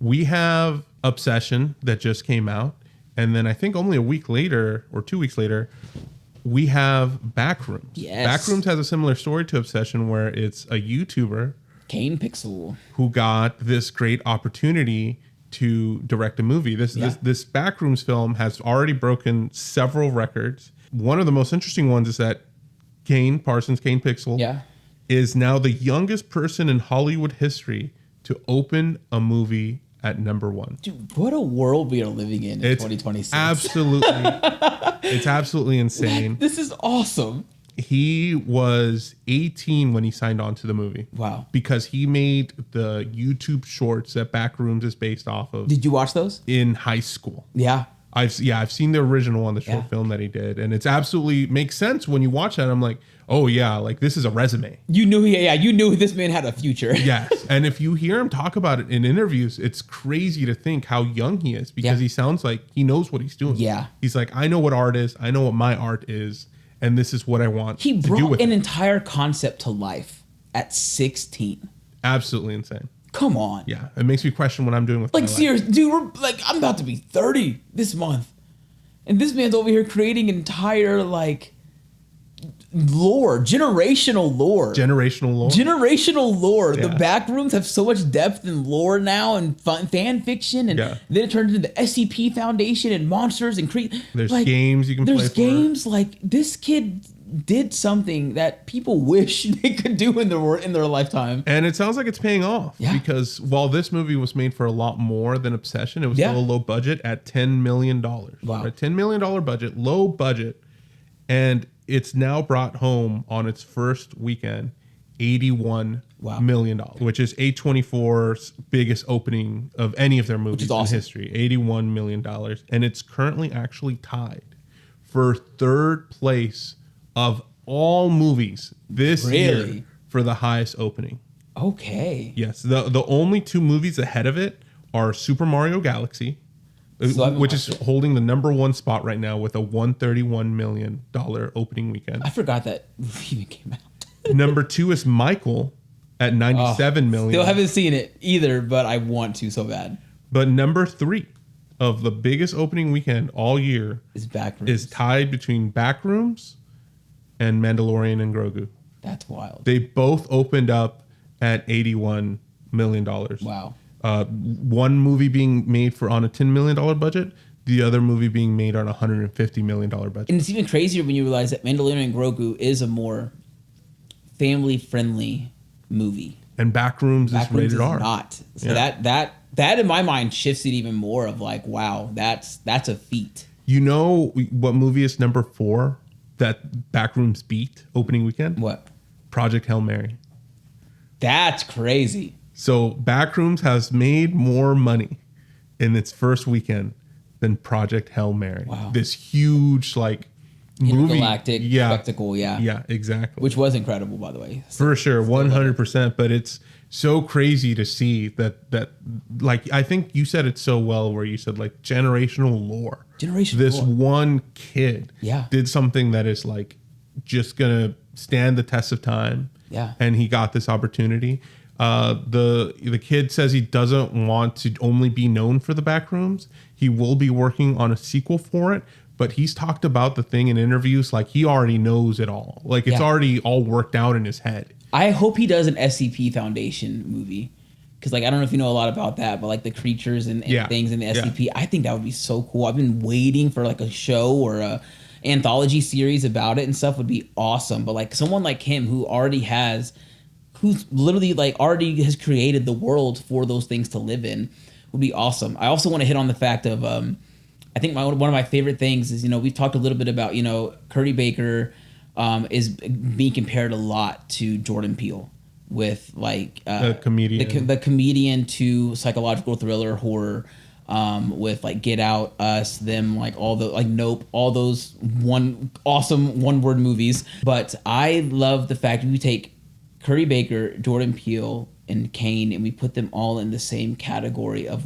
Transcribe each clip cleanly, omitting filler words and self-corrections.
We have Obsession that just came out. And then I think only a week later or 2 weeks later, we have Backrooms. Yes. Backrooms has a similar story to Obsession where it's a YouTuber, Kane Pixel, who got this great opportunity to direct a movie. This Backrooms film has already broken several records. One of the most interesting ones is that Kane Pixel, is now the youngest person in Hollywood history to open a movie at number 1. Dude, what a world we are living in 2026. It's absolutely insane. This is awesome. He was 18 when he signed on to the movie. Wow. Because he made the YouTube shorts that Backrooms is based off of. Did you watch those? In high school. Yeah. I've seen the original one, the short film that he did. And it's absolutely makes sense when you watch that. I'm like, oh yeah, like this is a resume. You knew this man had a future. Yes. And if you hear him talk about it in interviews, it's crazy to think how young he is because he sounds like he knows what he's doing. Yeah. He's like, I know what art is. I know what my art is. And this is what I want to do with it. He brought an entire concept to life at 16. Absolutely insane. Come on. Yeah. It makes me question what I'm doing with my life. Seriously, dude, I'm about to be 30 this month. And this man's over here creating entire, lore, generational lore. Yeah. The Backrooms have so much depth and lore now and fan fiction. And then it turned into the SCP Foundation and monsters and there's games you can play. There's games this kid did something that people wish they could do in their lifetime. And it sounds like it's paying off. Yeah. Because while this movie was made for a lot more than Obsession, it was still a low budget at $10 million. Wow. Right? $10 million budget, low budget. And it's now brought home on its first weekend $81 million, which is A24's biggest opening of any of their movies in history. $81 million. And it's currently actually tied for third place of all movies this year for the highest opening. Okay. Yes. The only 2 movies ahead of it are Super Mario Galaxy, which is holding the number 1 spot right now with a $131 million opening weekend. I forgot that movie even came out. Number 2 is Michael at $97 million. Still haven't seen it either, but I want to so bad. But number 3 of the biggest opening weekend all year is tied between Backrooms and Mandalorian and Grogu. That's wild. They both opened up at $81 million. Wow. One movie being made on a $10 million budget, the other movie being made on a $150 million budget. And it's even crazier when you realize that Mandalorian and Grogu is a more family-friendly movie. And Backrooms is rated R. Not. So that in my mind shifts it even more of wow, that's a feat. You know what movie is number 4 that Backrooms beat opening weekend? What? Project Hail Mary. That's crazy. So Backrooms has made more money in its first weekend than Project Hail Mary. Wow. This huge movie. Galactic spectacle, Yeah, exactly. Which was incredible, by the way. For sure, 100%. But it's so crazy to see that I think you said it so well where you said generational lore. This one kid did something that is just gonna stand the test of time. Yeah. And he got this opportunity. The kid says he doesn't want to only be known for the Backrooms. He will be working on a sequel for it, but he's talked about the thing in interviews he already knows it all. It's already all worked out in his head. I hope he does an SCP Foundation movie. Because I don't know if you know a lot about that, but the creatures and things in the SCP, I think that would be so cool. I've been waiting for a show or a anthology series about it and stuff would be awesome. But someone like him who's literally already has created the world for those things to live in would be awesome. I also want to hit on the fact of I think one of my favorite things is we've talked a little bit about Curry Baker is being compared a lot to Jordan Peele with the comedian to psychological thriller horror with Get Out, Us, them, all the Nope, all those awesome one-word movies. But I love the fact that we take Curry Baker, Jordan Peele, and Kane, and we put them all in the same category of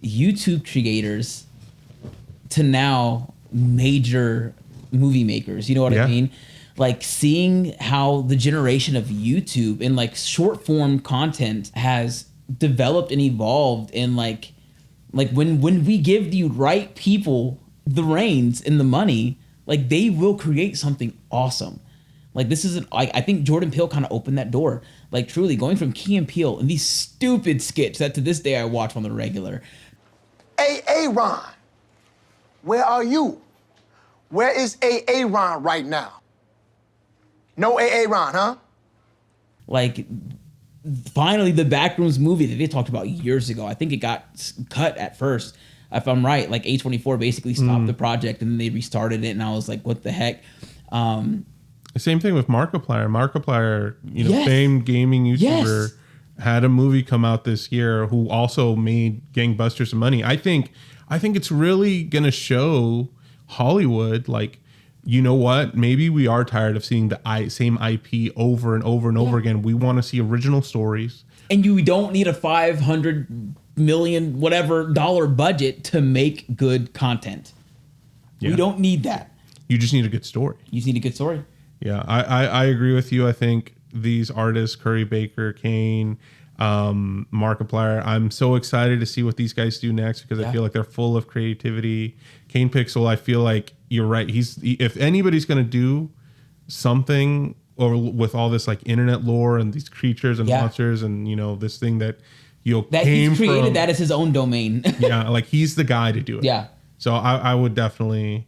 YouTube creators to now major movie makers. You know what I mean? Seeing how the generation of YouTube and short form content has developed and evolved, and like when we give the right people the reins and the money, like they will create something awesome. Like this isn't like, I think Jordan Peele kind of opened that door. Like truly going from Key and Peele and these stupid skits that to this day I watch on the regular. Hey, Ron, where are you? Where is Ron right now? No Ron, huh? Like finally the Backrooms movie that they talked about years ago. I think it got cut at first. If I'm right, like A24 basically stopped the project and then they restarted it, and I was like, what the heck? Same thing with Markiplier. Markiplier, Yes. famed gaming YouTuber, Yes. had a movie come out this year who also made gangbusters of money. I think it's really gonna show Hollywood, like, you know what? Maybe we are tired of seeing the same IP over and over and over again. We want to see original stories. And you don't need a $500 million whatever dollar budget to make good content. Yeah. We don't need that. You just need a good story. You just need a good story. Yeah, I agree with you. I think these artists, Curry Baker, Kane, Markiplier, I'm so excited to see what these guys do next because I feel like they're full of creativity. Kane Pixel, I feel like you're right. If anybody's going to do something or with all this like internet lore and these creatures and monsters and this thing that that came he's created from, that as his own domain. yeah, like he's the guy to do it. Yeah. So I would definitely.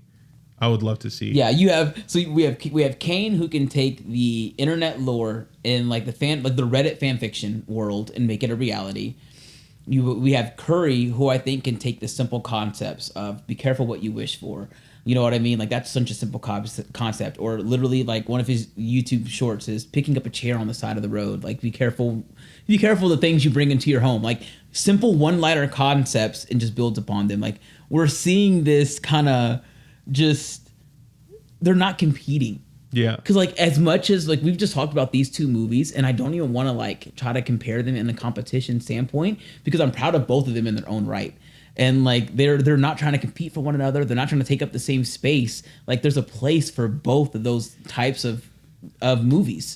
I would love to see. Yeah, we have Kane who can take the internet lore and like the Reddit fan fiction world and make it a reality. We have Curry who I think can take the simple concepts of be careful what you wish for. You know what I mean? Like that's such a simple concept. Or literally like one of his YouTube shorts is picking up a chair on the side of the road. Like be careful the things you bring into your home. Like simple one-liner concepts and just builds upon them. Like we're seeing this kind of just they're not competing. Yeah. Because like as much as like we've just talked about these two movies, and I don't even want to like try to compare them in a competition standpoint because I'm proud of both of them in their own right. And like they're not trying to compete for one another. They're not trying to take up the same space. Like there's a place for both of those types of movies.